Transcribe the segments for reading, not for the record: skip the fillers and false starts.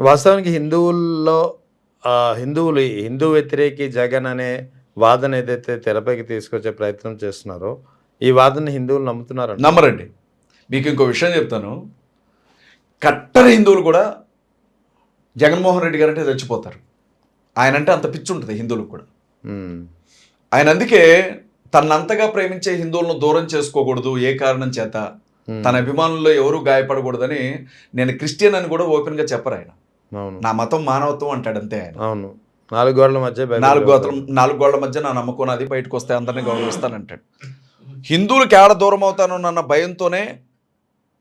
వాస్తవానికి హిందువుల్లో హిందువులు హిందూ వ్యతిరేకి జగన్ అనే వాదన ఏదైతే తెరపైకి తీసుకొచ్చే ప్రయత్నం చేస్తున్నారో, ఈ వాదనని హిందువులు నమ్ముతున్నారంట. నమ్మరండి. మీకు ఇంకో విషయం చెప్తాను. కట్టర్ హిందువులు కూడా జగన్మోహన్ రెడ్డి గారంటే చచ్చిపోతారు. ఆయనంటే అంత పిచ్చి ఉంటుంది హిందువులకు కూడా. ఆయన అందుకే తనంతగా ప్రేమించే హిందువులను దూరం చేసుకోకూడదు ఏ కారణం చేత, తన అభిమానుల్లో ఎవరు గాయపడకూడదని నేను క్రిస్టియన్ అని కూడా ఓపెన్గా చెప్పరు ఆయన. నా మతం మానవత్వం అంటాడు అంతే ఆయన. అవును, నాలుగు గోడల మధ్య నాలుగు గోడల మధ్య నా నమ్మకం నాది, బయటకు వస్తే అందరినీ గౌరవిస్తానంటాడు. హిందువులకి ఏడ దూరం అవుతానన్న భయంతోనే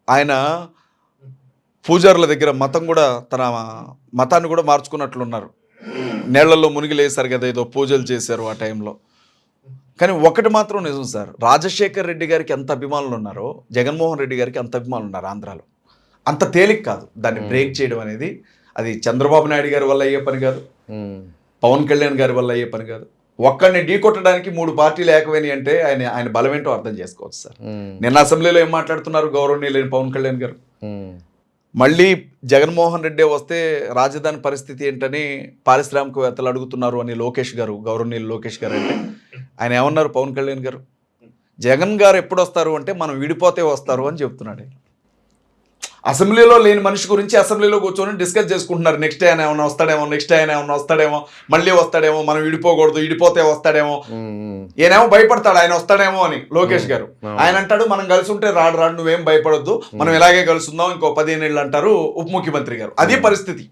ఆయన పూజారుల దగ్గర తన మతాన్ని కూడా మార్చుకున్నట్లున్నారు. నీళ్లలో మునిగి లేసారు కదా, ఏదో పూజలు చేశారు ఆ టైంలో. కానీ ఒకటి మాత్రం నిజం సార్, రాజశేఖర్ రెడ్డి గారికి ఎంత అభిమానులు ఉన్నారో జగన్మోహన్ రెడ్డి గారికి అంత అభిమానులు ఉన్నారు ఆంధ్రాలో. అంత తేలిక కాదు దాన్ని బ్రేక్ చేయడం అనేది. అది చంద్రబాబు నాయుడు గారి వల్ల అయ్యే పని కాదు, పవన్ కళ్యాణ్ గారి వల్ల అయ్యే పని కాదు. ఒక్కడిని ఢీ కొట్టడానికి 3 పార్టీలు ఏకమైనవి అంటే ఆయన బలమేంటో అర్థం చేసుకోవచ్చు సార్. నిన్న అసెంబ్లీలో ఏం మాట్లాడుతున్నారు గౌరవనీయులైన పవన్ కళ్యాణ్ గారు. మళ్ళీ జగన్మోహన్ రెడ్డి వస్తే రాజధాని పరిస్థితి ఏంటని పారిశ్రామికవేత్తలు అడుగుతున్నారు అని గౌరవనీయులు లోకేష్ గారు అంటే ఆయన ఏమన్నారు పవన్ కళ్యాణ్ గారు? జగన్ గారు ఎప్పుడు వస్తారు అంటే మనం విడిపోతే వస్తారు అని చెప్తున్నాడు. అసెంబ్లీలో లేని మనిషి గురించి అసెంబ్లీలో కూర్చొని డిస్కస్ చేసుకుంటున్నారు. నెక్స్ట్ ఆయన ఏమైనా వస్తాడేమో, మళ్ళీ వస్తాడేమో, మనం విడిపోతే వస్తాడేమో. ఈయనేమో భయపడతాడు ఆయన వస్తాడేమో అని లోకేష్ గారు. ఆయన అంటాడు మనం కలిసి ఉంటే రాడు నువ్వేం భయపడొద్దు, మనం ఇలాగే కలుసుందాం ఇంకో 15 ఏళ్ళు అంటారు ఉప ముఖ్యమంత్రి గారు. అదే పరిస్థితి.